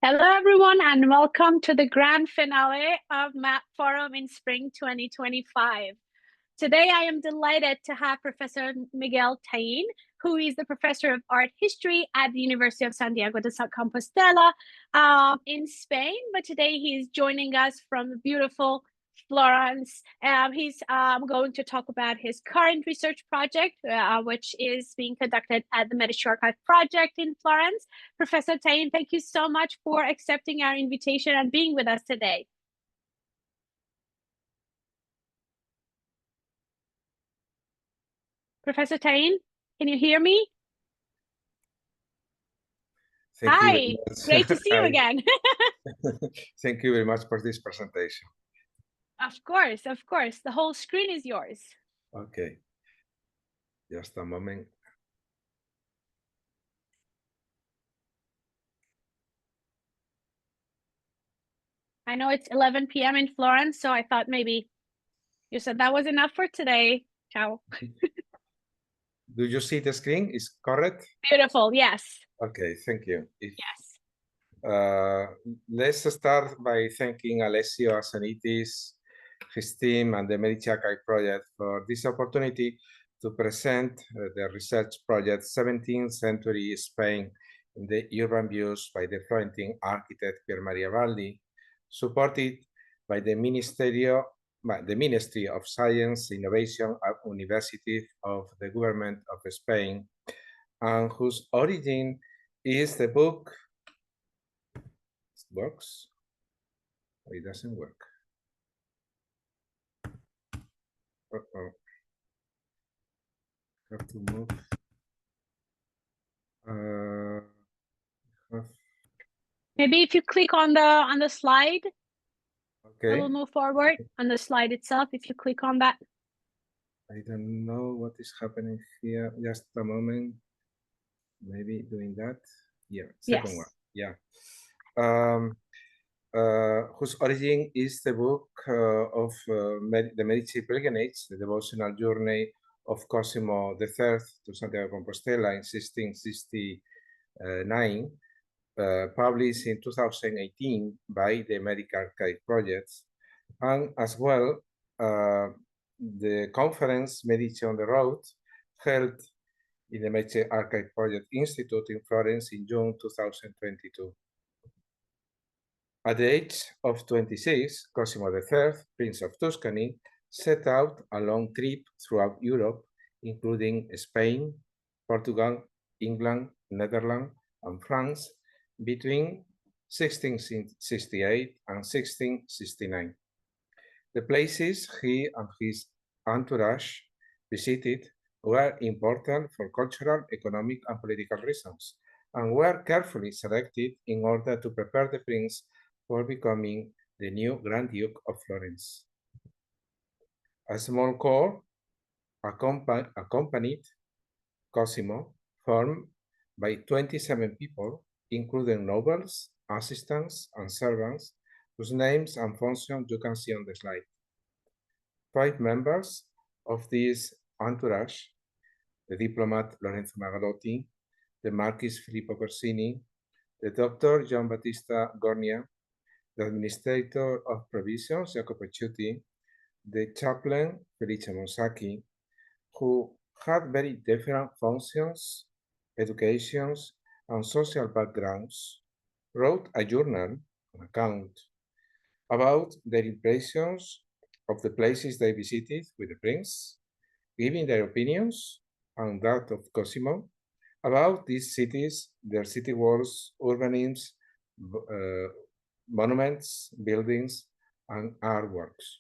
Hello, everyone, and welcome to the grand finale of MAP Forum in Spring 2025. Today, I am delighted to have Professor Miguel Taín, who is the Professor of Art History at the University of Santiago de Compostela in Spain. But today, he's joining us from the beautiful Florence. He's going to talk about his current research project, which is being conducted at the Medici Archive Project in Florence. Professor Taín, thank you so much for accepting our invitation and being with us today. Professor Taín, can you hear me? Hi, great to see you again. Thank you very much for this presentation. Of course, of course. The whole screen is yours. Okay. Just a moment. I know it's 11 p.m. in Florence, so I thought maybe you said that was enough for today. Ciao. Do you see the screen? Is correct? Beautiful, yes. Okay, thank you. Yes. Let's start by thanking Alessio Asanitis, his team, and the Medici Archive Project for this opportunity to present the research project 17th Century Spain in the Urban Views by the Florentine architect Pier Maria Baldi, supported by the Ministry of Science, Innovation and University of the Government of Spain, and whose origin is the book. Works? It doesn't work. Have to move. Maybe if you click on the slide, okay, it will move forward on the slide itself. If you click on that. I don't know what is happening here. Just a moment. Maybe doing that. Yeah, second one. Yeah. Whose origin is the book of the Medici Pilgrimage, the devotional journey of Cosimo III to Santiago de Compostela in 1669, published in 2018 by the Medici Archive Project, and as well the conference Medici on the Road, held in the Medici Archive Project Institute in Florence in June 2022. At the age of 26, Cosimo III, Prince of Tuscany, set out a long trip throughout Europe, including Spain, Portugal, England, Netherlands, and France, between 1668 and 1669. The places he and his entourage visited were important for cultural, economic, and political reasons, and were carefully selected in order to prepare the prince for becoming the new Grand Duke of Florence. A small corps accompanied Cosimo, formed by 27 people, including nobles, assistants, and servants, whose names and functions you can see on the slide. 5 members of this entourage, the diplomat Lorenzo Magalotti, the Marquis Filippo Corsini, the Dr. Gian Battista Gornia, the Administrator of Provisions, Jacopo Ciuti, the Chaplain, Felice Monsacchi, who had very different functions, educations, and social backgrounds, wrote a journal, an account, about their impressions of the places they visited with the prince, giving their opinions and that of Cosimo about these cities, their city walls, urbanisms, monuments, buildings, and artworks.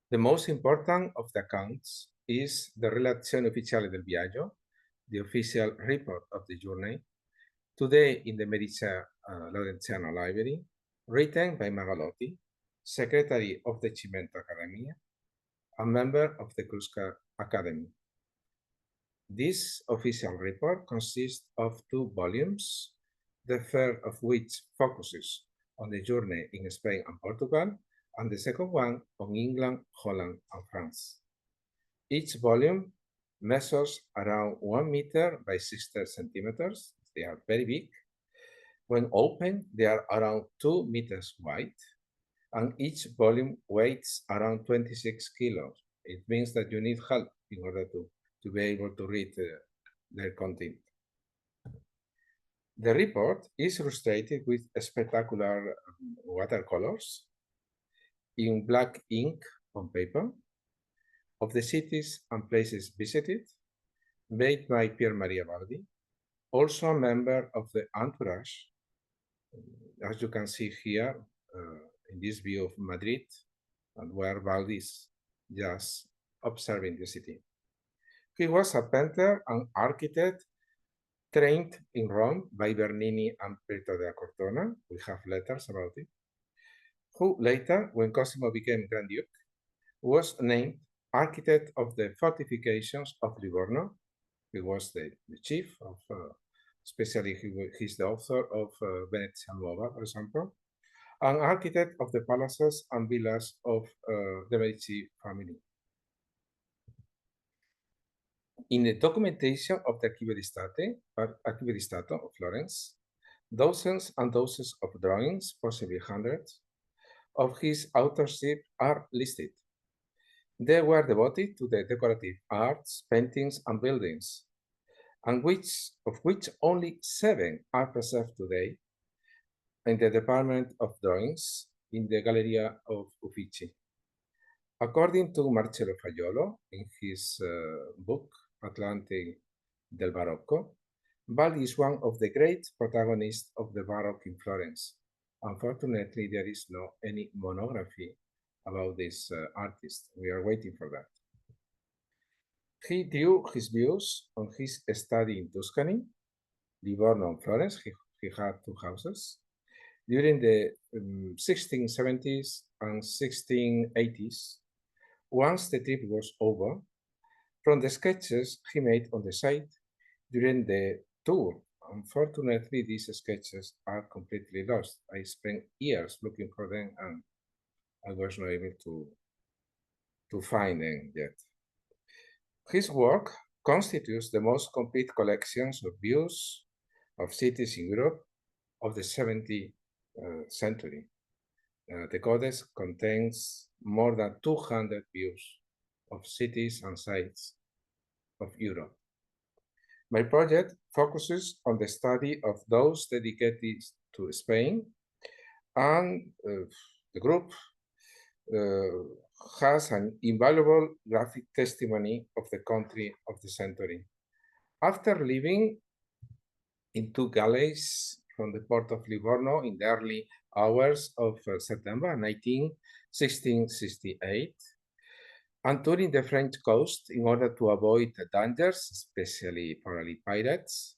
The most important of the accounts is the Relazione Ufficiale del Viaggio, the official report of the journey, today in the Medici Laurenziano Library, written by Magalotti, secretary of the Cimento Accademia, a member of the Crusca Academy. This official report consists of 2 volumes, the third of which focuses on the journey in Spain and Portugal, and the second one on England, Holland, and France. Each volume measures around 1 meter by 60 centimeters, They are very big. When open, they are around 2 meters wide, and each volume weighs around 26 kilos. It means that you need help in order to be able to read their content. The report is illustrated with spectacular watercolors in black ink on paper of the cities and places visited, made by Pier Maria Baldi, also a member of the entourage, as you can see here in this view of Madrid, and where Baldi is just observing the city. He was a painter and architect trained in Rome by Bernini and Pietro da Cortona. We have letters about it. Who later, when Cosimo became Grand Duke, was named architect of the fortifications of Livorno. He was the chief of, especially he's the author of Venezia Nuova, for example, and architect of the palaces and villas of the Medici family. In the documentation of the Archivio di Stato of Florence, dozens and dozens of drawings, possibly hundreds, of his authorship are listed. They were devoted to the decorative arts, paintings, and buildings, and of which only 7 are preserved today in the Department of Drawings in the Galleria of Uffizi. According to Marcello Faiolo, in his book, Atlante del Barocco, Baldi is one of the great protagonists of the Baroque in Florence. Unfortunately, there is no any monography about this artist. We are waiting for that. He drew his views on his study in Tuscany, Livorno, and Florence. He had 2 houses during the 1670s and 1680s. Once the trip was over, from the sketches he made on the site during the tour. Unfortunately, these sketches are completely lost. I spent years looking for them and I was not able to find them yet. His work constitutes the most complete collections of views of cities in Europe of the 17th century. The codex contains more than 200 views of cities and sites of Europe. My project focuses on the study of those dedicated to Spain, and the group has an invaluable graphic testimony of the country of the century. After living in 2 galleys from the port of Livorno in the early hours of September 1668, and touring the French coast in order to avoid the dangers, especially probably pirates,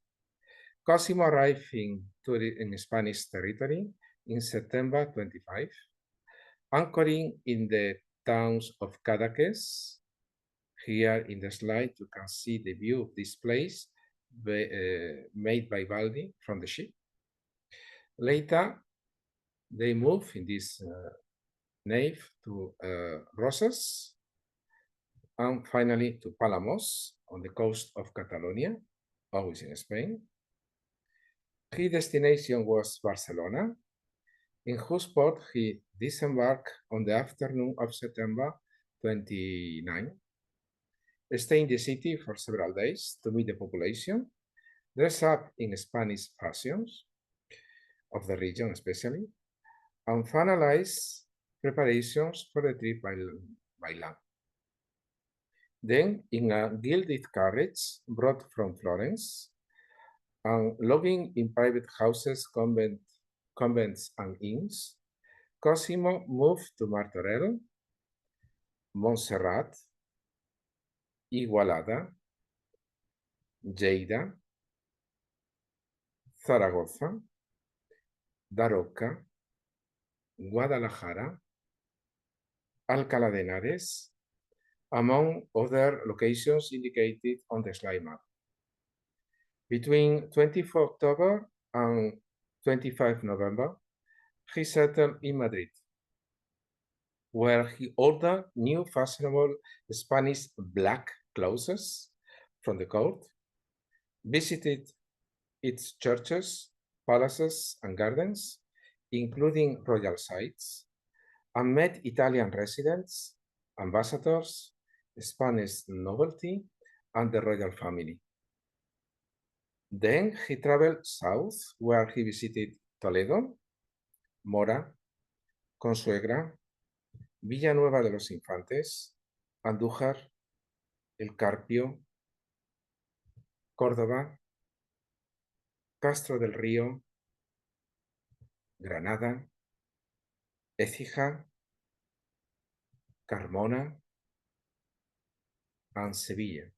Cosimo arrived in Spanish territory in September 25, anchoring in the towns of Cadaqués. Here in the slide, you can see the view of this place made by Baldi from the ship. Later, they moved in this nave to Roses, and finally to Palamos on the coast of Catalonia, always in Spain. His destination was Barcelona, in whose port he disembarked on the afternoon of September 29, staying in the city for several days to meet the population, dress up in Spanish fashions of the region especially, and finalize preparations for the trip by land. Then, in a gilded carriage brought from Florence, and lodging in private houses, convents, and inns, Cosimo moved to Martorell, Montserrat, Igualada, Lleida, Zaragoza, Daroca, Guadalajara, Alcalá de Henares, among other locations indicated on the slide map. Between 24 October and 25 November, he settled in Madrid, where he ordered new fashionable Spanish black clothes from the court, visited its churches, palaces, and gardens, including royal sites, and met Italian residents, ambassadors, Spanish nobility, and the royal family. Then he traveled south, where he visited Toledo, Mora, Consuegra, Villanueva de los Infantes, Andújar, El Carpio, Córdoba, Castro del Río, Granada, Écija, Carmona, and Sevilla,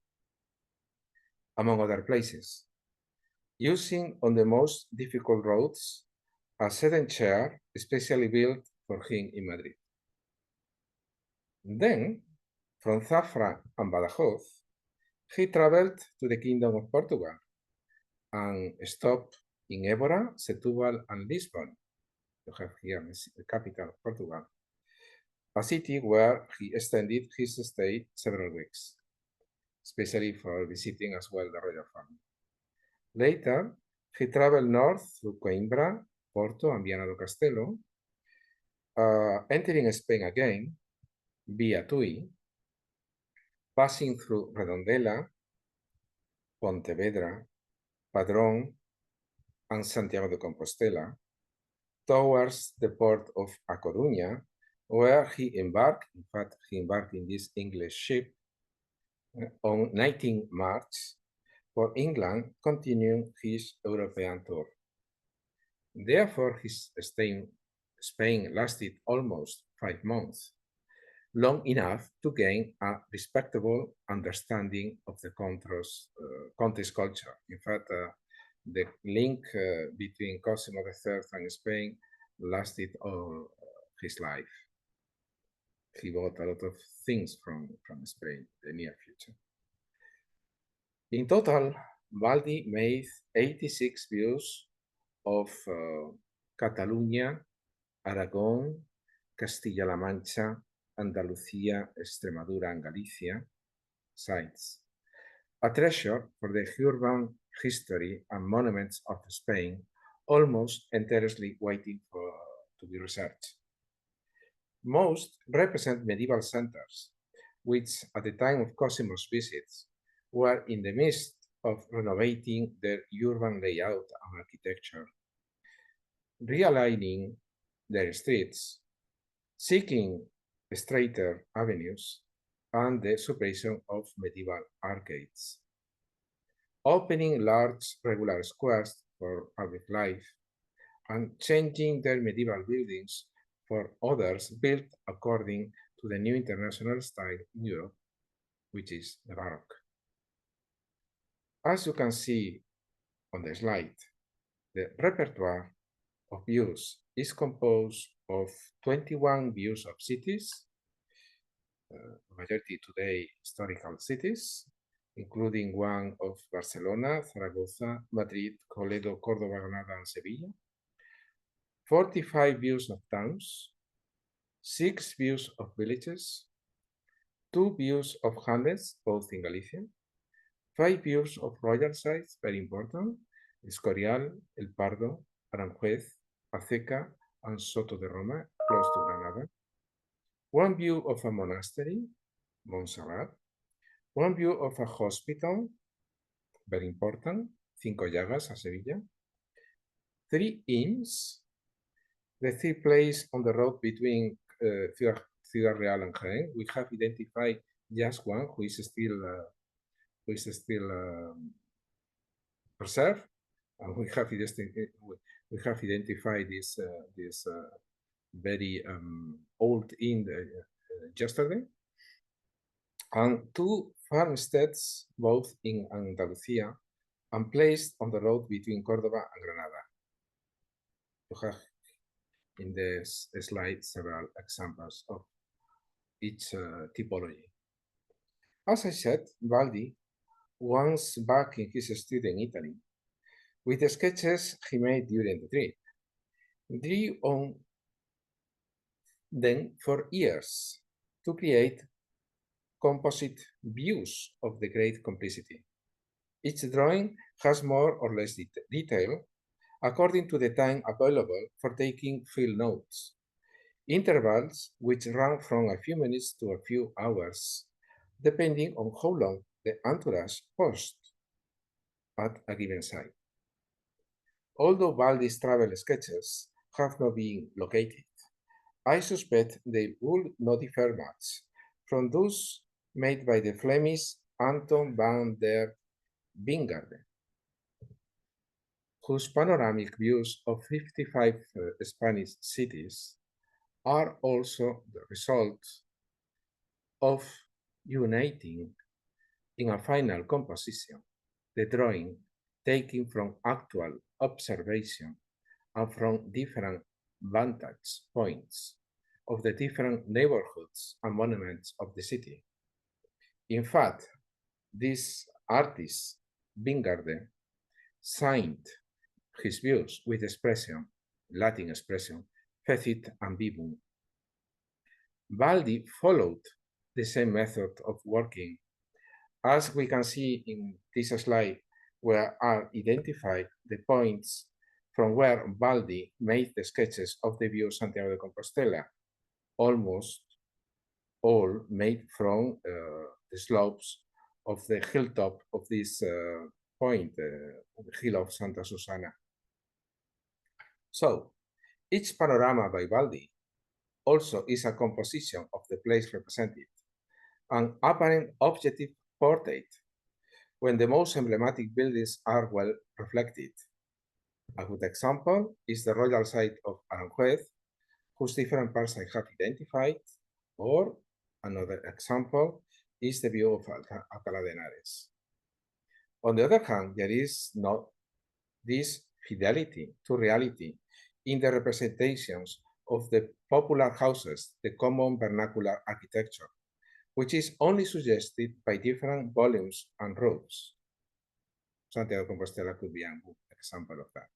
among other places, using on the most difficult roads a sedan chair specially built for him in Madrid. Then, from Zafra and Badajoz, he traveled to the Kingdom of Portugal and stopped in Évora, Setúbal, and Lisbon. You have here the capital of Portugal, a city where he extended his stay several weeks, especially for visiting as well the royal family. Later, he traveled north through Coimbra, Porto, and Viana do Castelo, entering Spain again via Tui, passing through Redondela, Pontevedra, Padrón, and Santiago de Compostela, towards the port of A Coruña, where he embarked in this English ship on 19 March for England, continuing his European tour. Therefore, his stay in Spain lasted almost 5 months, long enough to gain a respectable understanding of the country's culture. In fact, the link between Cosimo III and Spain lasted all his life. He bought a lot of things from Spain in the near future. In total, Baldi made 86 views of Catalunya, Aragon, Castilla-La Mancha, Andalucía, Extremadura, and Galicia sites, a treasure for the urban history and monuments of Spain, almost entirely waiting to be researched. Most represent medieval centers, which at the time of Cosimo's visits were in the midst of renovating their urban layout and architecture, realigning their streets, seeking straighter avenues, and the suppression of medieval arcades, opening large regular squares for public life, and changing their medieval buildings for others built according to the new international style in Europe, which is the Baroque. As you can see on the slide, the repertoire of views is composed of 21 views of cities, majority today historical cities, including one of Barcelona, Zaragoza, Madrid, Toledo, Córdoba, Granada, and Sevilla, 45 views of towns, 6 views of villages, 2 views of hamlets, both in Galicia, 5 views of royal sites, very important, Escorial, El Pardo, Aranjuez, Aceca, and Soto de Roma, close to Granada, 1 view of a monastery, Montserrat, 1 view of a hospital, very important, Cinco Llagas, a Sevilla, 3 inns, the 3rd place on the road between Ciudad Real and Jaén. We have identified just one who is still preserved, and we have identified this very old inn yesterday, and 2 farmsteads, both in Andalusia, and placed on the road between Córdoba and Granada. You have in this slide several examples of each typology. As I said, Baldi, once back in his study in Italy, with the sketches he made during the trip, drew on them for years to create composite views of the great complicity. Each drawing has more or less detail according to the time available for taking field notes, intervals which run from a few minutes to a few hours, depending on how long the entourage paused at a given site. Although Baldi's travel sketches have not been located, I suspect they would not differ much from those made by the Flemish Anton van der Bingarde, whose panoramic views of 55 Spanish cities are also the result of uniting in a final composition the drawing taken from actual observation and from different vantage points of the different neighborhoods and monuments of the city. In fact, this artist, Bingarde, signed his views with expression, Latin expression, fecit ambivum. Baldi followed the same method of working, as we can see in this slide, where are identified the points from where Baldi made the sketches of the view of Santiago de Compostela, almost all made from the slopes of the hilltop of this point, the hill of Santa Susana. So, each panorama by Baldi also is a composition of the place represented, an apparent objective portrait when the most emblematic buildings are well reflected. A good example is the royal site of Aranjuez, whose different parts I have identified, or another example is the view of Alcalá de Henares. On the other hand, there is not this fidelity to reality in the representations of the popular houses, the common vernacular architecture, which is only suggested by different volumes and routes. Santiago de Compostela could be a good example of that.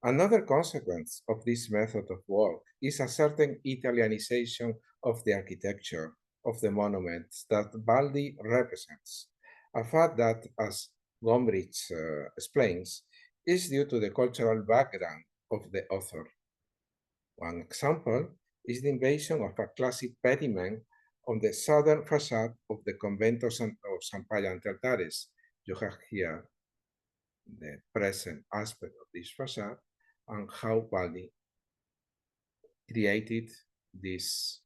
Another consequence of this method of work is a certain Italianization of the architecture of the monuments that Baldi represents, a fact that, as Gombrich explains, is due to the cultural background of the author. One example is the invasion of a classic pediment on the southern facade of the Convento of San Paya ante Altares. You have here the present aspect of this facade and how Baldi created this,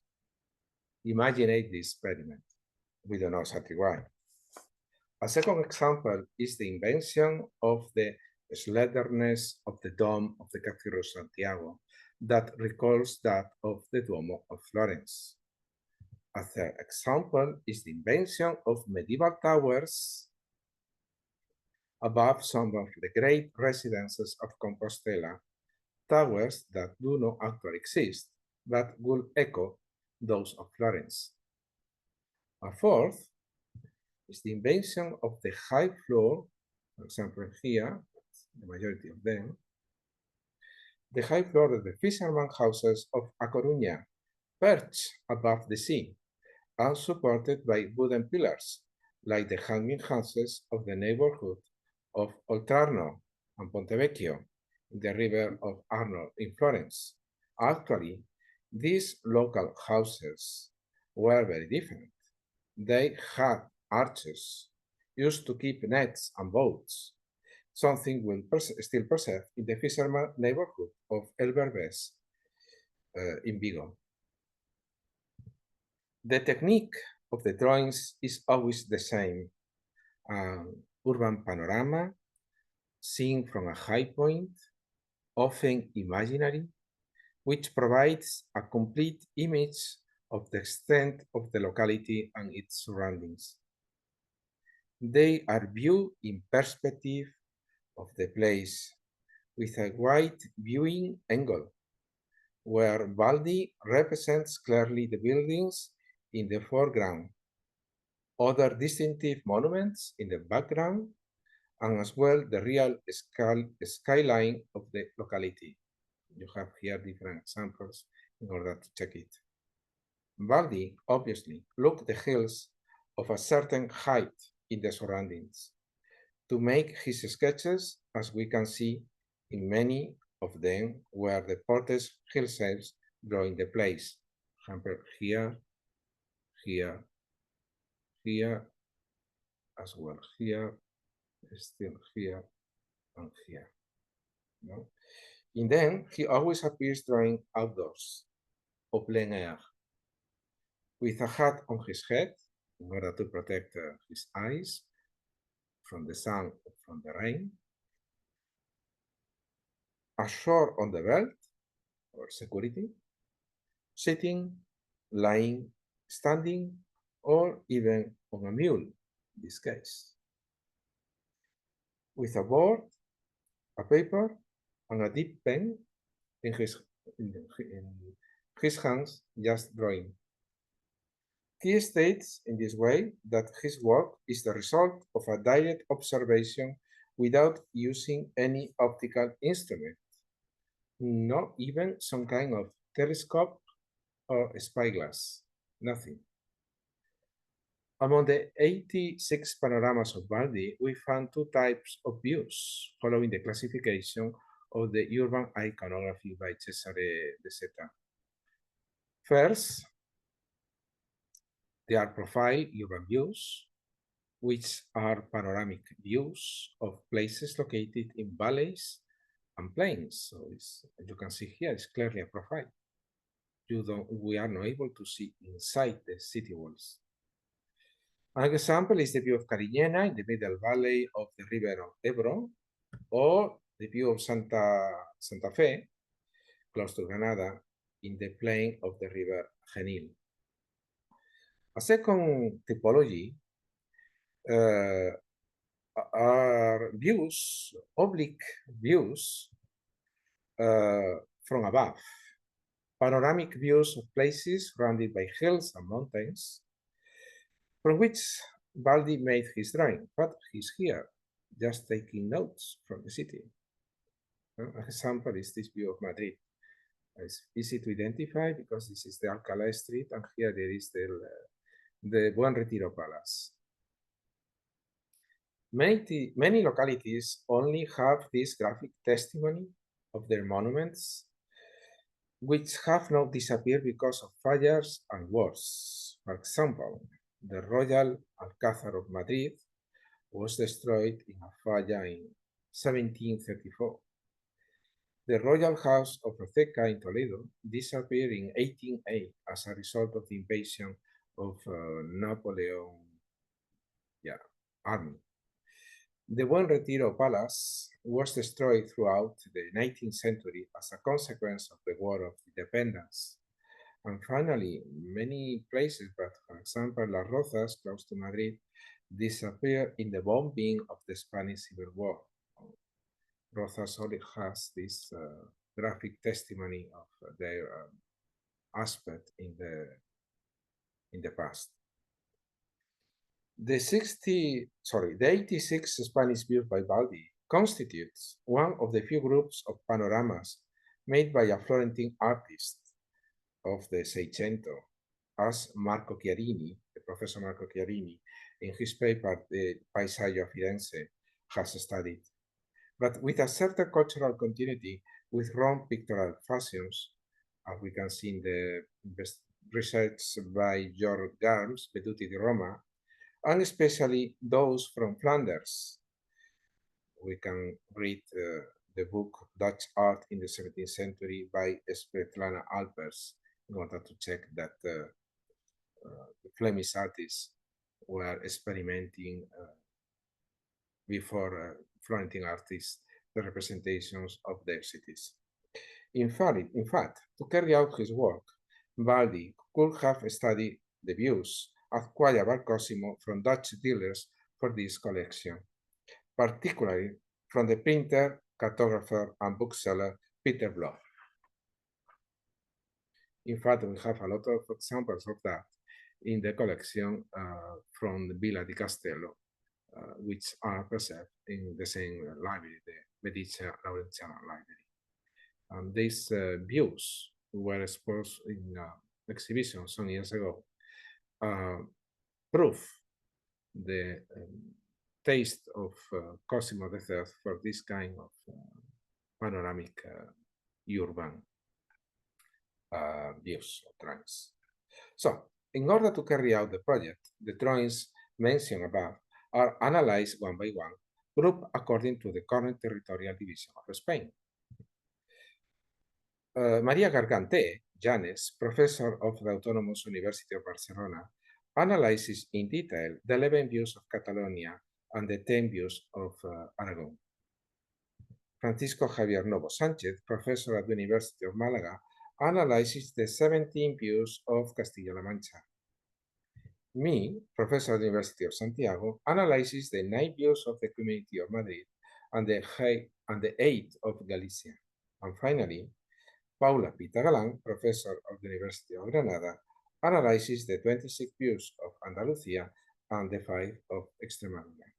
imagined this pediment. We don't know exactly why. A second example is the invention of the slenderness of the dome of the Cathedral of Santiago that recalls that of the Duomo of Florence. A third example is the invention of medieval towers above some of the great residences of Compostela, towers that do not actually exist, but will echo those of Florence. A fourth is the invention of the high floor, for example here, the majority of them, the high floor of the fisherman houses of A Coruña, perched above the sea, and supported by wooden pillars, like the hanging houses of the neighborhood of Oltrarno and Pontevecchio, in the river of Arno in Florence. Actually, these local houses were very different. They had arches used to keep nets and boats, something we'll still preserve in the fisherman neighborhood of El Berbés in Vigo. The technique of the drawings is always the same. Urban panorama, seen from a high point, often imaginary, which provides a complete image of the extent of the locality and its surroundings. They are viewed in perspective of the place with a wide viewing angle, where Baldi represents clearly the buildings in the foreground, other distinctive monuments in the background, and as well the real skyline of the locality. You have here different examples in order to check it. Baldi obviously looked the hills of a certain height in the surroundings to make his sketches, as we can see in many of them where the portraits himself drawing the place. For example, here, here, here, as well here, still here, and here. No? And then he always appears drawing outdoors, au plein air, with a hat on his head in order to protect his eyes from the sun or from the rain, a sword on the belt or security, sitting, lying, standing, or even on a mule, in this case, with a board, a paper, and a deep pen in his hands, just drawing. He states in this way that his work is the result of a direct observation without using any optical instrument, not even some kind of telescope or spyglass, nothing. Among the 86 panoramas of Baldi, we found two types of views following the classification of the urban iconography by Cesare de Seta. First, there are profile urban views, which are panoramic views of places located in valleys and plains. So as you can see here, it's clearly a profile. We are not able to see inside the city walls. An example is the view of Cariñena in the middle valley of the river of Ebro, or the view of Santa Fe, close to Granada, in the plain of the river Genil. A second typology are views, oblique views from above, panoramic views of places surrounded by hills and mountains, from which Baldi made his drawing, but he's here, just taking notes from the city. An example is this view of Madrid. It's easy to identify because this is the Alcalá Street, and here there is the Buen Retiro Palace. Many localities only have this graphic testimony of their monuments, which have not disappeared because of fires and wars. For example, the Royal Alcázar of Madrid was destroyed in a fire in 1734. The Royal House of Roceca in Toledo disappeared in 1808 as a result of the invasion of Napoleon's army. The Buen Retiro Palace was destroyed throughout the 19th century as a consequence of the War of Independence. And finally, many places, but for example, Las Rozas, close to Madrid, disappeared in the bombing of the Spanish Civil War. Rozas only has this graphic testimony of their aspect in the past. The 86 Spanish views by Baldi constitutes one of the few groups of panoramas made by a Florentine artist of the Seicento, as Marco Chiarini, the Professor Marco Chiarini, in his paper, The Paesaggio of Firenze, has studied. But with a certain cultural continuity with Rome pictorial fashions, as we can see in the research by George Garms, Veduti di Roma, and especially those from Flanders. We can read the book Dutch Art in the 17th Century by Svetlana Alpers in order to check that the Flemish artists were experimenting before Florentine artists the representations of their cities. In fact, to carry out his work, Baldi could have studied the views acquired by Cosimo from Dutch dealers for this collection, particularly from the printer, cartographer, and bookseller Peter Bloch. In fact, we have a lot of examples of that in the collection from the Villa di Castello, which are preserved in the same library, the Medici Laurentiana Library. And these views were exposed in exhibition some years ago, prove the taste of Cosimo III for this kind of panoramic urban views or drawings. So, in order to carry out the project, the drawings mentioned above are analyzed one by one, grouped according to the current territorial division of Spain. Maria Garganté, Janes, professor of the Autonomous University of Barcelona, analyzes in detail the 11 views of Catalonia and the 10 views of Aragon. Francisco Javier Novo Sánchez, professor at the University of Malaga, analyzes the 17 views of Castilla-La Mancha. Me, professor at the University of Santiago, analyzes the 9 views of the Community of Madrid and the 8 of Galicia. And finally, Paula Pita-Galán, professor of the University of Granada, analyzes the 26 views of Andalusia and the 5 of Extremadura.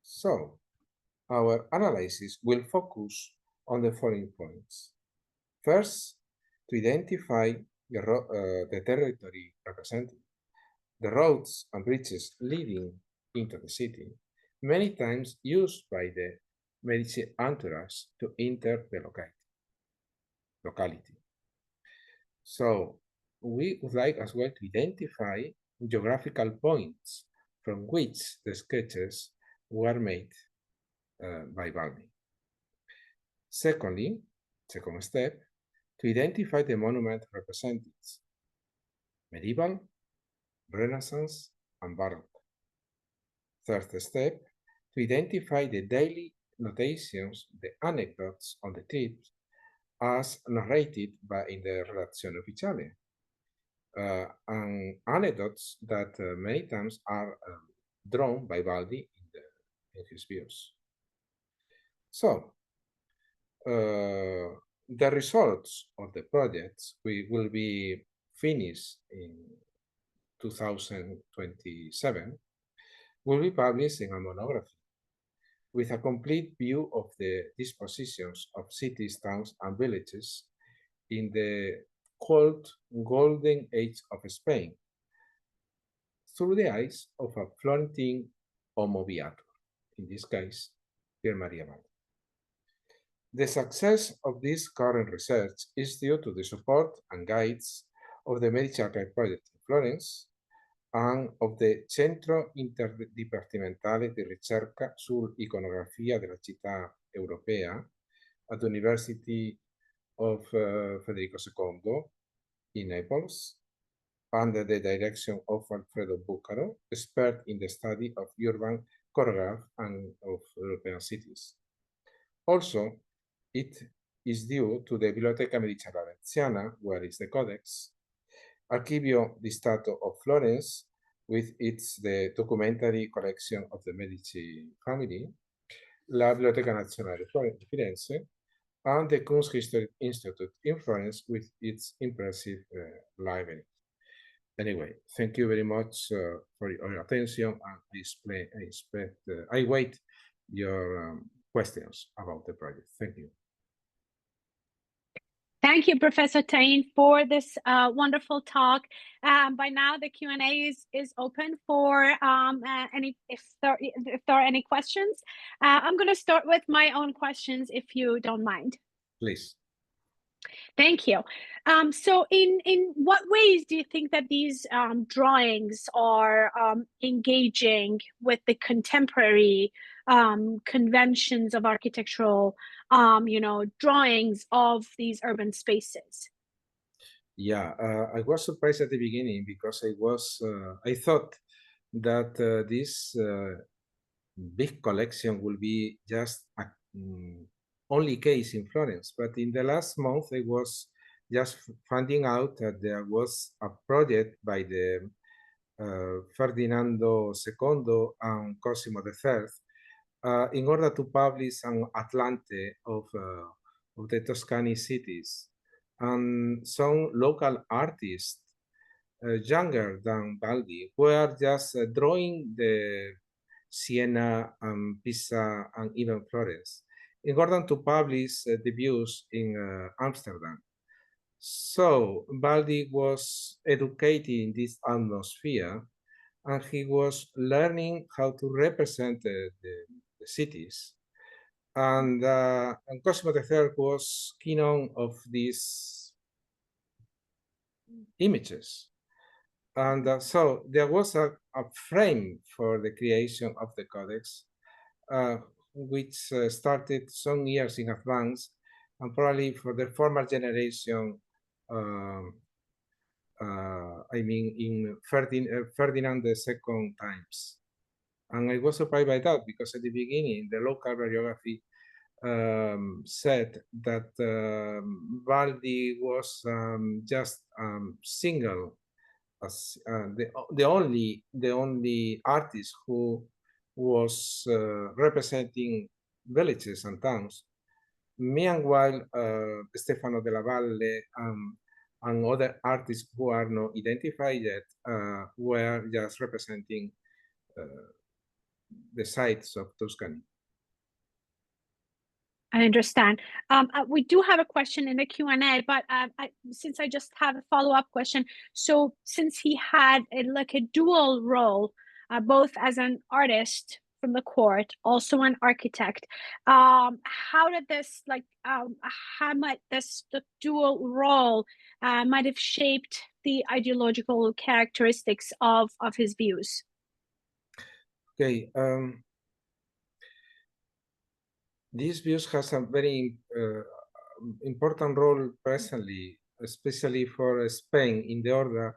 So, our analysis will focus on the following points. First, to identify the territory represented, the roads and bridges leading into the city, many times used by the Medici entourage to enter the locality. So we would like as well to identify geographical points from which the sketches were made by Baldi. Secondly, second step, to identify the monument represented, medieval, Renaissance, and Baroque. Third step, to identify the daily notations, the anecdotes on the trips, as narrated in the Relazione Ufficiale, and anecdotes that many times are drawn by Baldi in his views. So, the results of the projects will be finished in 2027, will be published in a monography with a complete view of the dispositions of cities, towns, and villages in the called Golden Age of Spain through the eyes of a Florentine homoviator, in this case, Pier Maria Baldi. The success of this current research is due to the support and guides of the Medici Archive project in Florence and of the Centro Interdipartimentale di Ricerca sull'Iconografia della Città Europea at the University of Federico II in Naples, under the direction of Alfredo Bucaro, expert in the study of urban choreography and of European cities. Also, it is due to the Biblioteca Medicea Valenciana, where is the Codex, Archivio di Stato of Florence, with the documentary collection of the Medici family, la Biblioteca Nazionale di Firenze, and the Kunsthistorische Institute in Florence with its impressive library. Anyway, thank you very much for your attention, and I wait your questions about the project. Thank you. Thank you, Professor Taín, for this wonderful talk. By now, the Q&A is open for if there are any questions. I'm going to start with my own questions, if you don't mind. Please. Thank you. So in what ways do you think that these drawings are engaging with the contemporary conventions of architectural drawings of these urban spaces? Yeah, I was surprised at the beginning because I thought that this big collection will be just a only case in Florence, but in the last month I was just finding out that there was a project by the Ferdinando II and Cosimo III in order to publish an Atlante of the Tuscany cities, and some local artists younger than Baldi were just drawing the Siena and Pisa and even Florence in order to publish the views in Amsterdam. So Baldi was educated in this atmosphere and he was learning how to represent the cities. And Cosimo III was keen on of these images. And so there was a frame for the creation of the codex, which started some years in advance, and probably for the former generation, I mean, in Ferdinand II times. And I was surprised by that, because at the beginning, the local bibliography said that Baldi was just single, as the only artist who was representing villages and towns. Meanwhile, Stefano della Valle and other artists who are not identified yet were just representing the sites of Tuscany. I understand. We do have a question in the Q&A, but since I just have a follow-up question. So since he had a dual role, both as an artist from the court, also an architect, how did this, how might the dual role might have shaped the ideological characteristics of his views? Okay. These views has a very important role presently, especially for Spain, in the order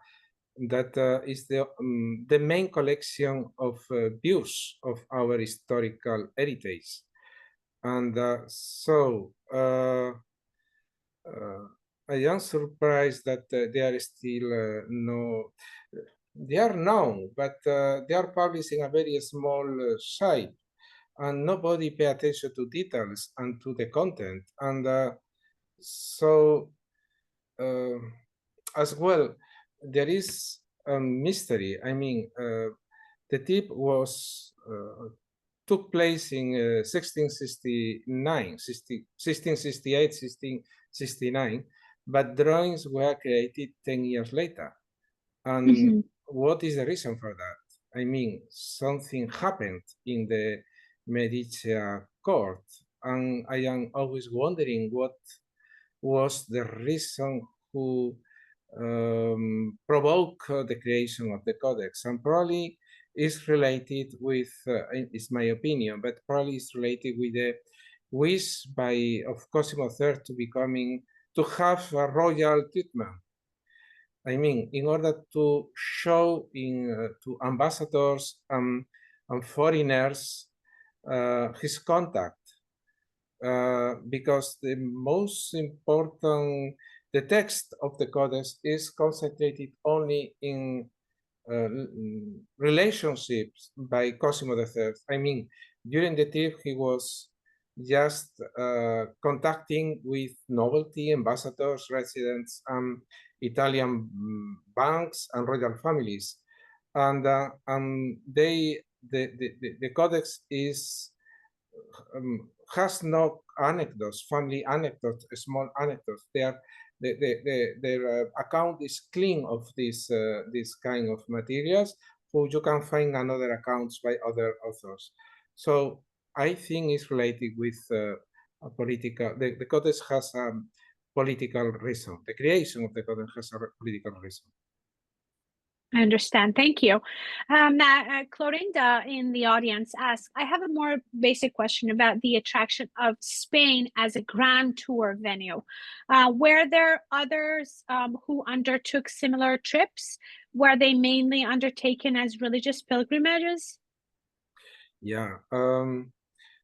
that is the main collection of views of our historical heritage. And so I am surprised that they are still they are known, but they are published in a very small site, and nobody pay attention to details and to the content. And so as well, there is a mystery. I mean, the tip was took place in 1669, 1668, 1669, but drawings were created 10 years later. And what is the reason for that? I mean, something happened in the Medici court, and I am always wondering what was the reason who provoked the creation of the codex. And probably is related with, it's my opinion, but probably is related with the wish of Cosimo III to have a royal treatment. I mean, in order to show to ambassadors and foreigners his contact, because the most important, the text of the codex is concentrated only in relationships by Cosimo III. I mean, during the trip, he was just contacting with nobility, ambassadors, residents, Italian banks, and royal families. And the codex has no anecdotes, family anecdotes, small anecdotes. Their account is clean of this kind of materials, who you can find another accounts by other authors. So I think it's related with a political. The codex has a political reason. The creation of the codex has a political reason. I understand. Thank you. Now, Clorinda in the audience asks, I have a more basic question about the attraction of Spain as a grand tour venue. Were there others who undertook similar trips? Were they mainly undertaken as religious pilgrimages? Yeah.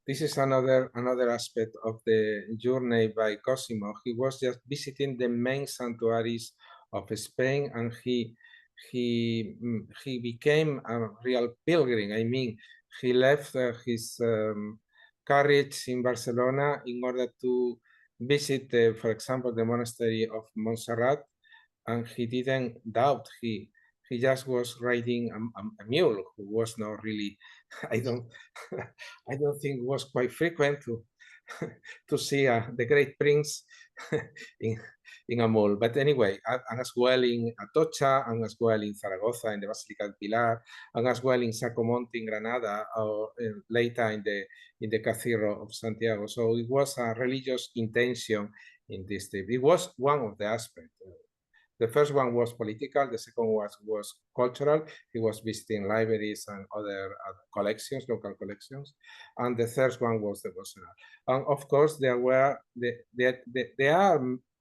This is another aspect of the journey by Cosimo. He was just visiting the main sanctuaries of Spain, and he became a real pilgrim. I mean, he left his carriage in Barcelona in order to visit, for example, the monastery of Montserrat, and he didn't doubt. He just was riding a mule, who was not really, I don't think was quite frequent to see the great prince in a mall. But anyway, and as well in Atocha, and as well in Zaragoza, in the Basilica del Pilar, and as well in Sacromonte in Granada, or later in the Cathedral of Santiago. So it was a religious intention in this trip. It was one of the aspects. The first one was political, the second was cultural. He was visiting libraries and other collections, local collections. And the third one was devotional. And of course, there are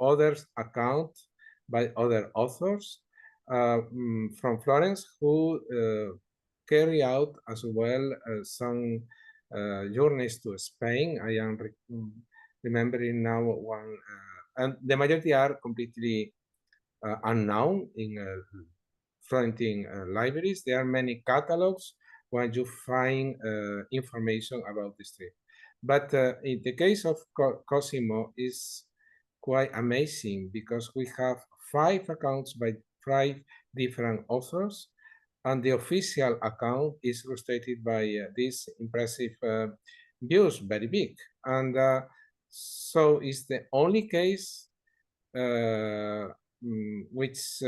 other accounts by other authors from Florence who carry out as well some journeys to Spain. I am remembering now one, and the majority are completely unknown in Florentine libraries. There are many catalogs where you find information about this trip. But in the case of Cosimo, is quite amazing because we have 5 accounts by 5 different authors, and the official account is illustrated by these impressive views, very big. And so it's the only case which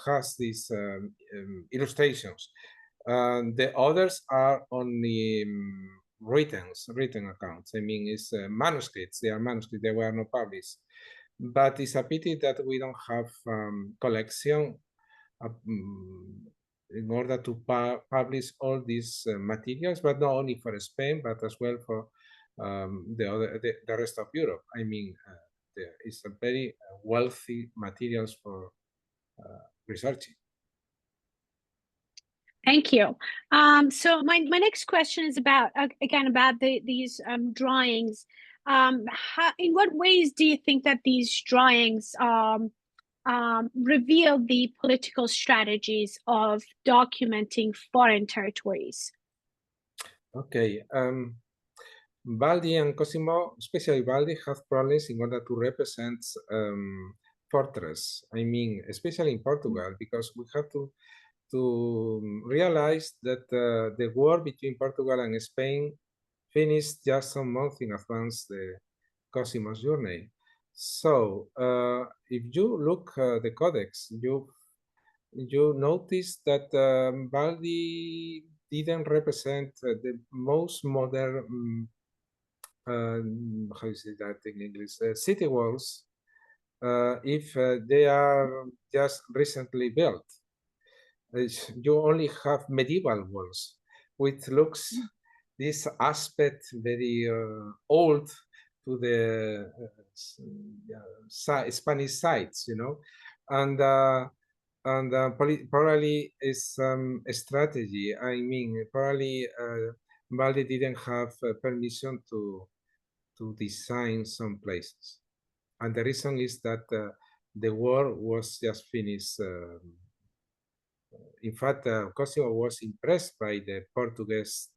has these illustrations. The others are only written accounts. I mean, it's manuscripts. They are manuscripts. They were not published. But it's a pity that we don't have collection in order to publish all these materials, but not only for Spain, but as well for the rest of Europe. I mean, it's a very wealthy materials for researching. Thank you. So my next question is about again about these drawings. In what ways do you think that these drawings reveal the political strategies of documenting foreign territories? Okay. Baldi and Cosimo, especially Baldi, have problems in order to represent fortress. I mean, especially in Portugal, because we have to realize that the war between Portugal and Spain finished just some months in advance the Cosimo's journey. So if you look the codex, you notice that Baldi didn't represent the most modern how you say that in English, city walls, if they are just recently built. You only have medieval walls, which looks this aspect very old to the Spanish sites, you know, and probably is a strategy. I mean, probably Baldi didn't have permission to design some places. And the reason is that the war was just finished. In fact, Cosimo was impressed by the Portuguese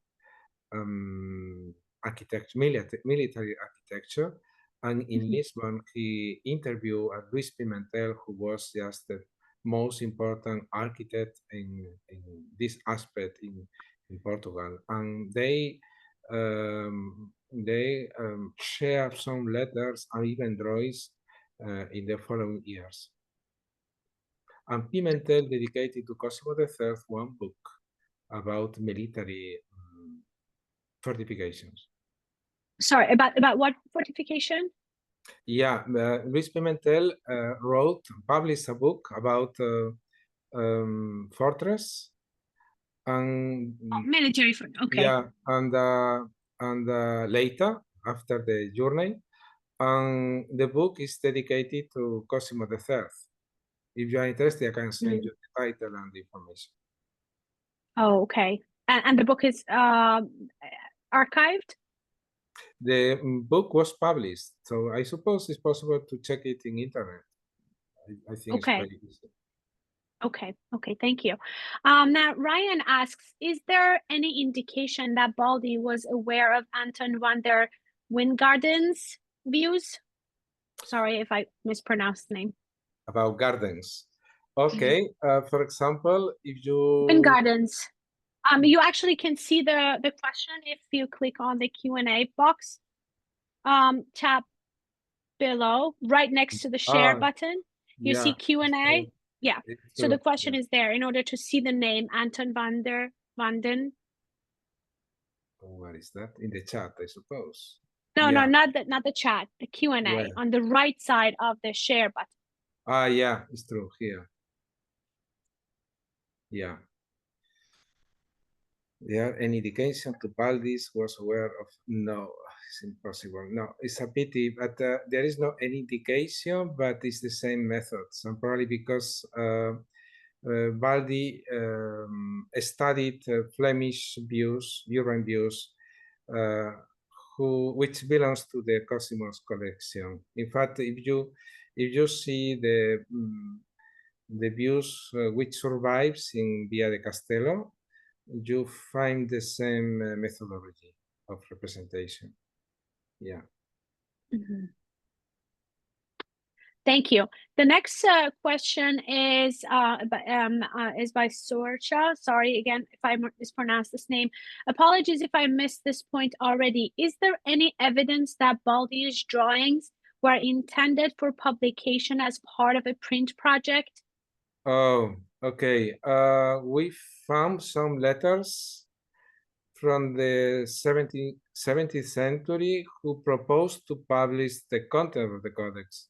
military architecture. And in Lisbon, he interviewed Luis Pimentel, who was just the most important architect in this aspect in Portugal. And they share some letters and even drawings in the following years. And Pimentel dedicated to Cosimo III one book about military fortifications. Sorry, about what fortification? Yeah, Luis Pimentel published a book about fortress and military fortress. Okay. Yeah, and later after the journey, and the book is dedicated to Cosimo III. If you are interested, I can send you the title and the information. Oh, okay. And the book is archived? The book was published, so I suppose it's possible to check it in internet. I think it's very easy. Okay, thank you. Now, Ryan asks, is there any indication that Baldi was aware of Anton van der Wijngaarden's views? Sorry if I mispronounced the name. About gardens. Okay, for example, if you... Wijngaardens. You actually can see the question if you click on the Q&A box. tap below, right next to the share button. You see Q&A? Yeah. So the question is there in order to see the name Anton van den. What is that? In the chat, I suppose. No, not the chat, the Q&A on the right side of the share button. Yeah, it's true here. Yeah. There any indication to Baldi's was aware of? No, it's impossible. No, it's a pity, but there is no any indication, but it's the same methods. And probably because Baldi studied Flemish views, urine views, which belongs to the Cosimo's collection. In fact, if you see the views which survives in Via de Castello, you find the same methodology of representation. Yeah. Mm-hmm. Thank you. The next question is by Sorcha. Sorry again if I mispronounced this name. Apologies if I missed this point already. Is there any evidence that Baldi's drawings were intended for publication as part of a print project? Oh, okay. We found some letters from the 17th century who proposed to publish the content of the codex.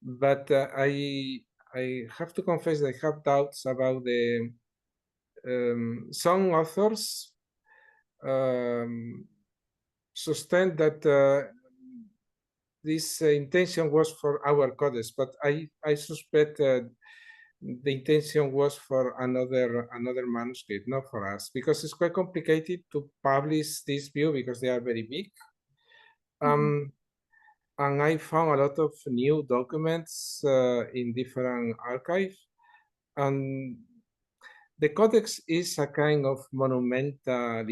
But I have to confess that I have doubts about the some authors sustain that this intention was for our codex, but I suspect the intention was for another manuscript, not for us, because it's quite complicated to publish this view because they are very big. And I found a lot of new documents in different archives, and the codex is a kind of monumental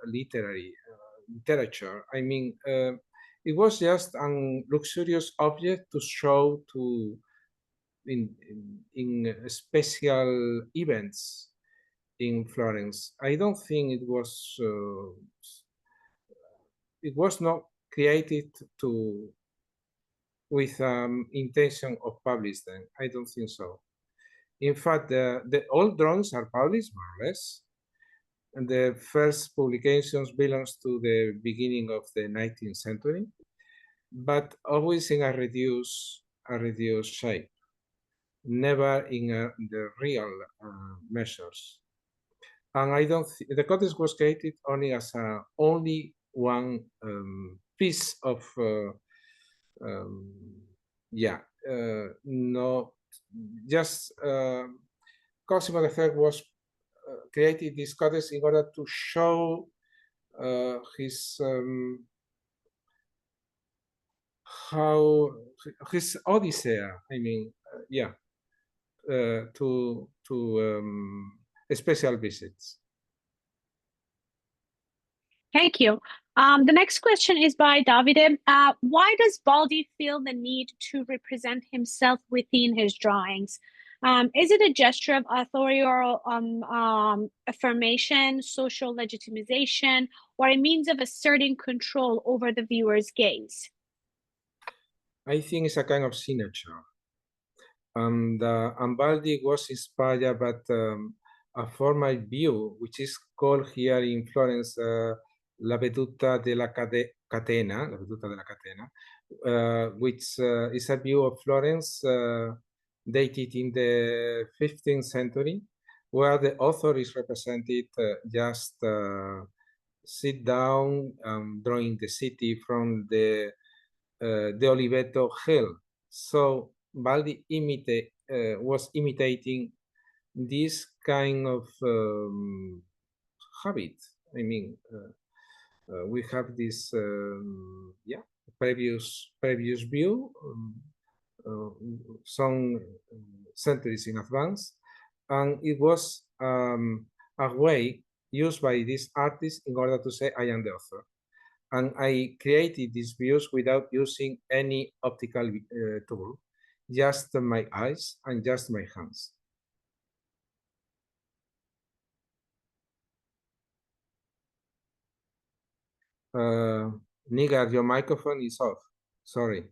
literature. I mean, it was just a luxurious object to show to in special events in Florence. I don't think it was not created with intention of publish them. I don't think so. In fact, the old drawings are published more or less, and the first publications belongs to the beginning of the 19th century, but always in a reduced shape, never in the real measures. And I don't the codex was created only as only one piece of no, just Cosimo III was created this codex in order to show his Odyssey. I mean, to special visits. Thank you. The next question is by Davide. Why does Baldi feel the need to represent himself within his drawings? Is it a gesture of authorial affirmation, social legitimization, or a means of asserting control over the viewer's gaze? I think it's a kind of signature. And Baldi was inspired by a formal view, which is called here in Florence la veduta della catena, which is a view of Florence dated in the 15th century, where the author is represented just sit down, drawing the city from the Oliveto Hill. So Baldi was imitating this kind of habit. I mean, we have this previous view some centuries in advance, and it was a way used by this artist in order to say I am the author. And I created these views without using any optical tool, just my eyes and just my hands. Nigar, your microphone is off. Sorry.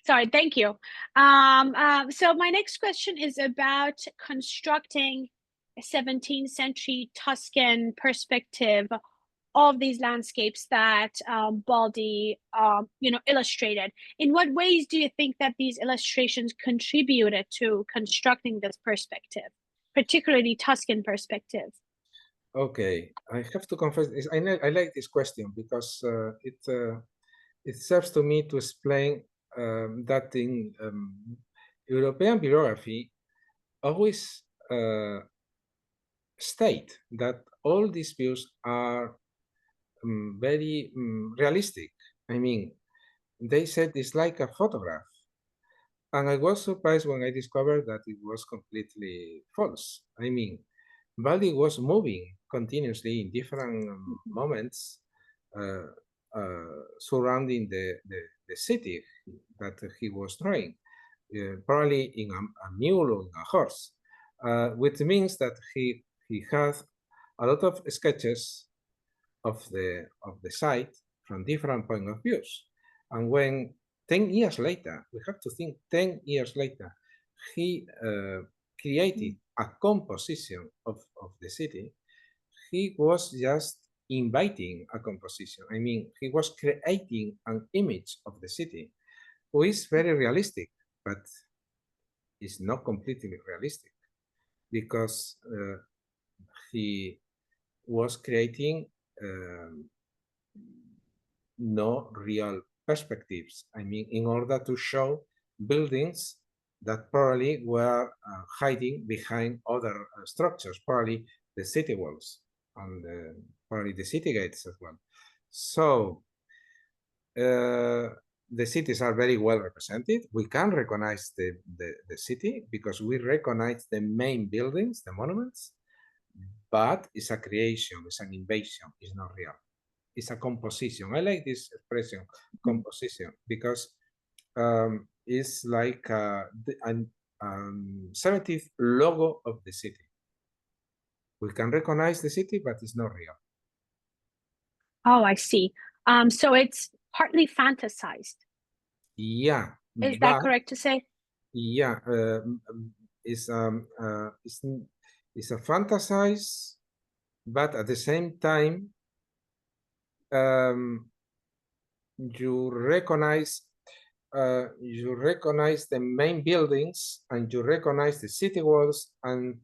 Sorry, thank you. So my next question is about constructing a 17th century Tuscan perspective of these landscapes that Baldi, illustrated. In what ways do you think that these illustrations contributed to constructing this perspective, particularly Tuscan perspective? Okay, I have to confess, I like this question because it serves to me to explain that in European bibliography always state that all these views are very realistic. I mean, they said it's like a photograph. And I was surprised when I discovered that it was completely false. I mean, Baldi was moving continuously in different moments surrounding the city that he was drawing, probably in a mule or in a horse, which means that he had a lot of sketches of the site from different point of views. And when 10 years later, we have to think 10 years later, he created a composition of the city, he was just inviting a composition. I mean, he was creating an image of the city, who is very realistic, but is not completely realistic, because he was creating no real perspectives. I mean, in order to show buildings that probably were hiding behind other structures, probably the city walls and probably the city gates as well. So the cities are very well represented. We can recognize the city because we recognize the main buildings, the monuments, but it's a creation, it's an invasion, it's not real. It's a composition. I like this expression, composition, because it's like a 70th logo of the city. We can recognize the city, but it's not real. Oh, I see. So it's partly fantasized. Yeah. Is that correct to say? Yeah. It's a fantasize, but at the same time, you recognize the main buildings, and you recognize the city walls, and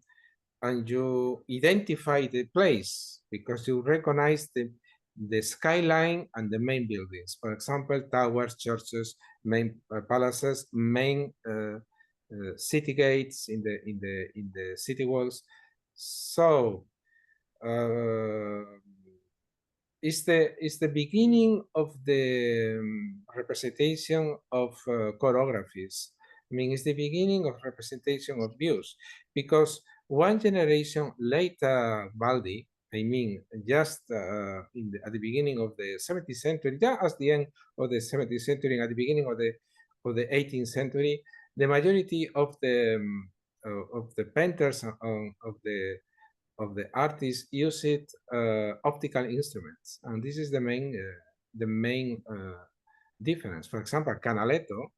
you identify the place because you recognize the skyline and the main buildings. For example, towers, churches, main palaces, main city gates in the city walls. So it's the beginning of the representation of choreographies. I mean, it's the beginning of representation of views, because one generation later, Baldi, I mean, just at the beginning of the 17th century, just at the end of the 17th century and at the beginning of the 18th century, the majority of the painters of the artists use it optical instruments, and this is the main difference. For example, Canaletto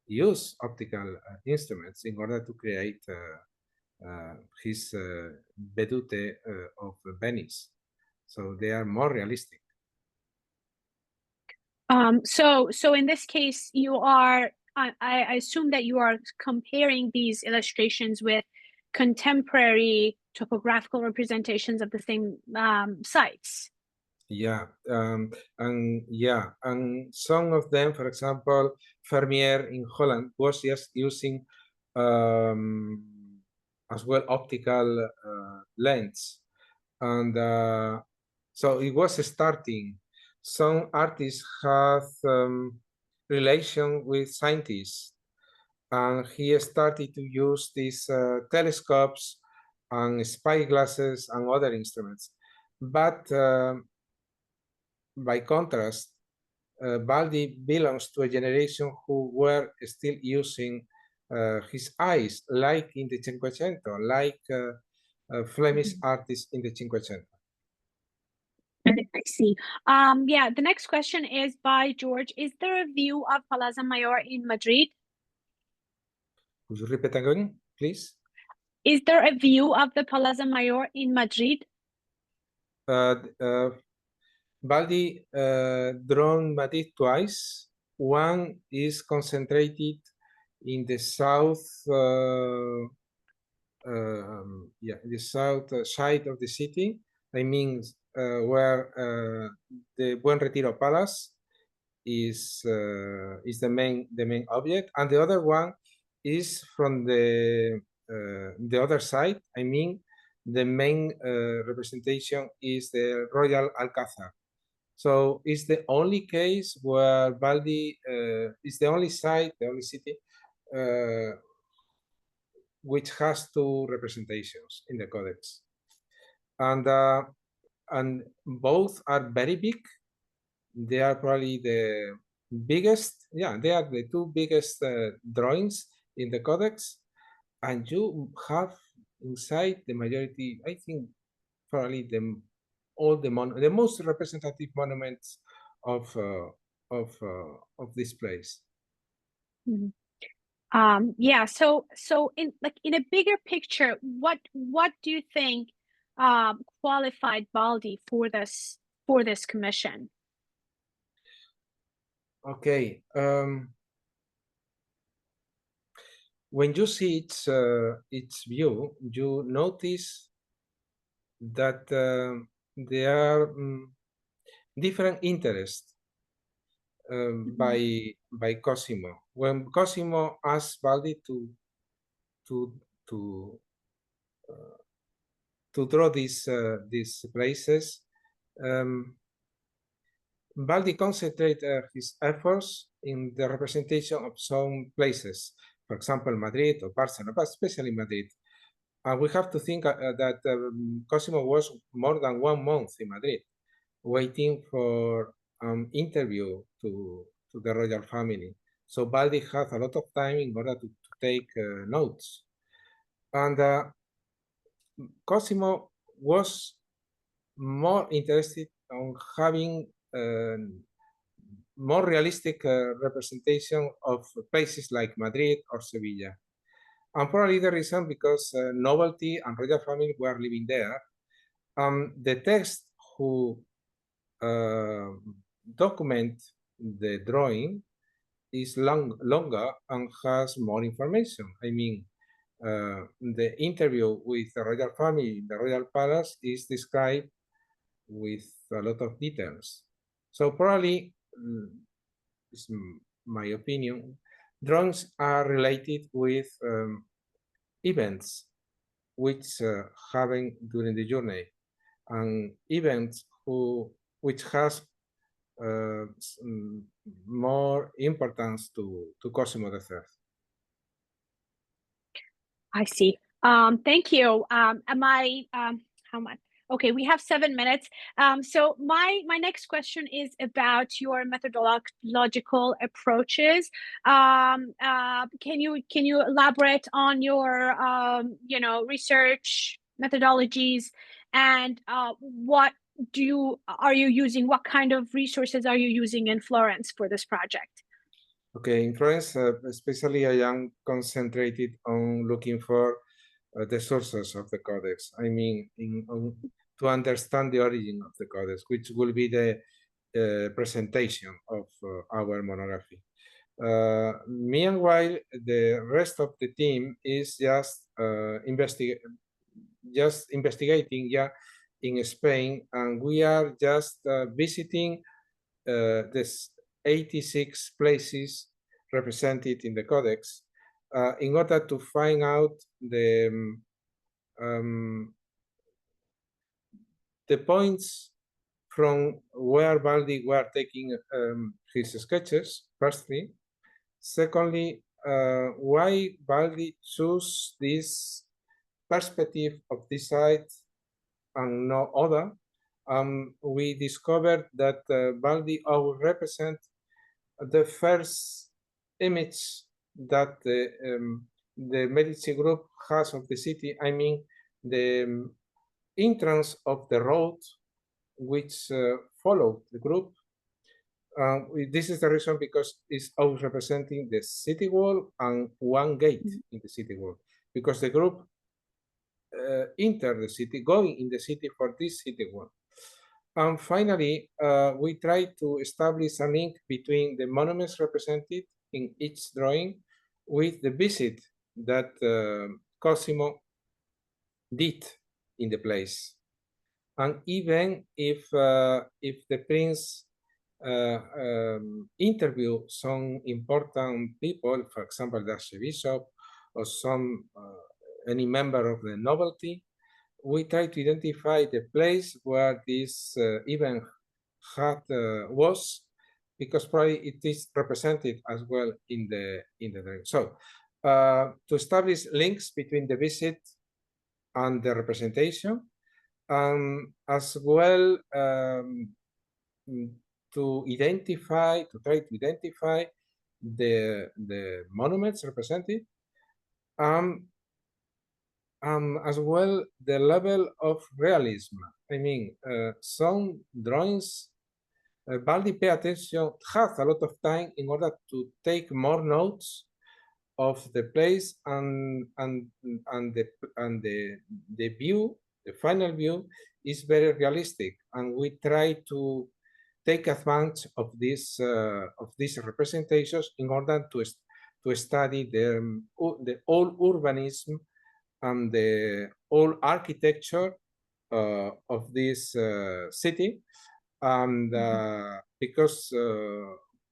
used optical instruments in order to create his Vedute of Venice, so they are more realistic. So in this case, you are, I assume that you are comparing these illustrations with contemporary topographical representations of the same sites. Yeah, and some of them, for example, Vermeer in Holland was just using as well optical lens, and so it was starting. Some artists have relation with scientists, and he started to use these telescopes and spyglasses and other instruments. But by contrast, Baldi belongs to a generation who were still using his eyes, like in the Cinquecento, like Flemish artists in the Cinquecento. I see. Yeah, the next question is by George. Is there a view of Plaza Mayor in Madrid? Could you repeat again, please? Is there a view of the Plaza Mayor in Madrid? Baldi drawn Madrid twice. One is concentrated in the south, the south side of the city. I mean, where the Buen Retiro Palace is the main object, and the other one is from the other side. I mean, the main representation is the Royal Alcázar. So it's the only case where Baldi is the only site, the only city which has two representations in the codex, and both are very big. They are probably the biggest. Yeah, they are the two biggest drawings in the codex, and you have inside the majority. I think probably the most representative monuments of this place. Mhm. Yeah, so in a bigger picture, what do you think qualified Baldi for this commission? Okay. When you see its view, you notice that there are different interests by Cosimo. When Cosimo asked Baldi to draw these places, Baldi concentrated his efforts in the representation of some places, for example, Madrid or Barcelona, but especially Madrid. We have to think that Cosimo was more than 1 month in Madrid, waiting for an interview to the royal family. So Baldi had a lot of time in order to take notes. And Cosimo was more interested on having more realistic representation of places like Madrid or Sevilla. And probably the reason because nobility and royal family were living there. The text who document the drawing is longer and has more information. I mean, the interview with the royal family in the royal palace is described with a lot of details. So probably, is my opinion, drawings are related with events which happen during the journey, and events which has more importance to Cosimo III. I see. Thank you. How much? Okay, we have 7 minutes. So my next question is about your methodological approaches. Can you elaborate on your research methodologies, and what are you using? What kind of resources are you using in Florence for this project? Okay, in Florence, especially I am concentrated on looking for the sources of the codex. I mean, to understand the origin of the codex, which will be the presentation of our monography. Meanwhile, the rest of the team is just investigating, in Spain, and we are just visiting this 86 places represented in the codex in order to find out the points from where Baldi were taking his sketches, firstly. Secondly, why Baldi chose this perspective of this side and no other. We discovered that Baldi will represent the first image that the Medici group has of the city. I mean, the entrance of the road which follow the group. This is the reason because it's always representing the city wall and one gate in the city wall, because the group enter the city, going in the city for this city wall. And finally, we try to establish a link between the monuments represented in each drawing with the visit that Cosimo did in the place. And even if the prince interview some important people, for example, the archbishop or some any member of the nobility, we try to identify the place where this event was, because probably it is represented as well in the drawing. So to establish links between the visit and the representation, as well to try to identify the monuments represented, as well the level of realism. I mean, some drawings, Baldi has a lot of time in order to take more notes of the place, and the view, the final view, is very realistic, and we try to take advantage of these representations in order to study the old urbanism and the old architecture of this city, and because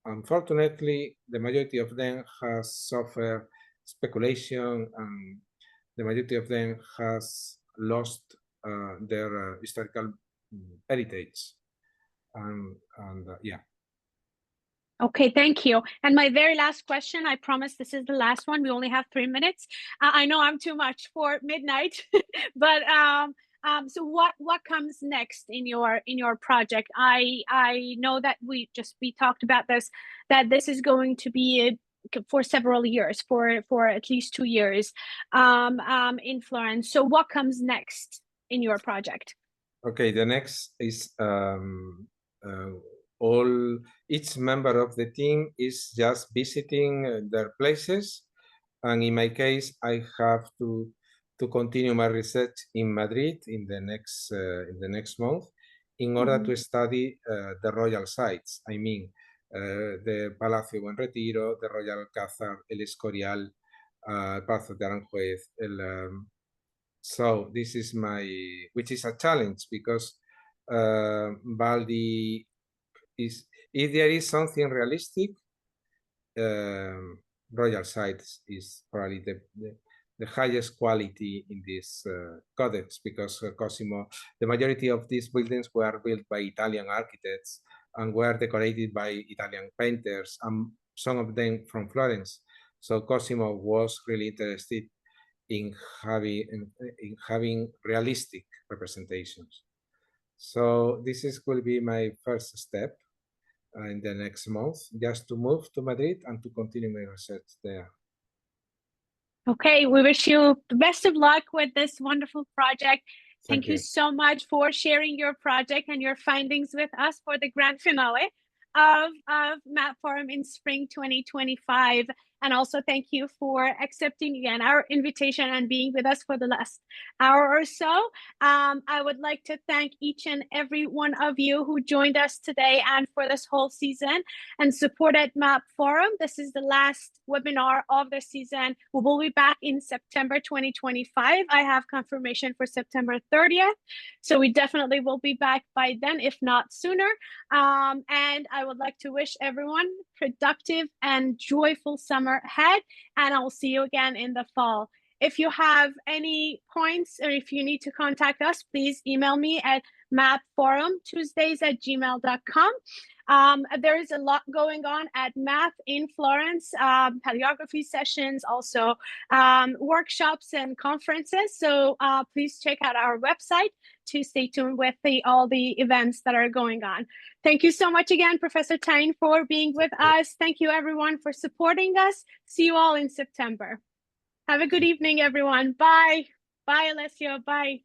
unfortunately the majority of them has suffered speculation, and the majority of them has lost their historical heritage, and yeah. Okay, thank you. And my very last question, I promise this is the last one. We only have 3 minutes. I know I'm too much for midnight, but so what comes next in your project? I know that we talked about this, that this is going to be for several years, for at least 2 years in Florence. So what comes next in your project? Okay, the next is each member of the team is just visiting their places, and in my case, I have to continue my research in Madrid in the next month, in order to study the royal sites. I mean, the Palacio Buen Retiro, the Royal Alcázar, El Escorial, Palacio de Aranjuez. So this is which is a challenge, because Baldi is, if there is something realistic, royal sites is probably the highest quality in this codex, because Cosimo, the majority of these buildings were built by Italian architects and were decorated by Italian painters, and some of them from Florence. So Cosimo was really interested in having realistic representations. So this will be my first step in the next month, just to move to Madrid and to continue my research there. Okay, we wish you the best of luck with this wonderful project. Thank you so much for sharing your project and your findings with us for the grand finale of Map Forum in spring 2025. And also thank you for accepting again our invitation and being with us for the last hour or so. I would like to thank each and every one of you who joined us today and for this whole season and supported Map Forum. This is the last webinar of the season. We will be back in September 2025. I have confirmation for September 30th. So we definitely will be back by then, if not sooner. And I would like to wish everyone productive and joyful summer ahead, and I'll see you again in the fall. If you have any points or if you need to contact us, please email me at mapforumtuesdays@gmail.com. There is a lot going on at MAP in Florence, paleography sessions, also workshops and conferences. So please check out our website to stay tuned with all the events that are going on. Thank you so much again, Professor Taín, for being with us. Thank you, everyone, for supporting us. See you all in September. Have a good evening, everyone. Bye. Bye, Alessio. Bye.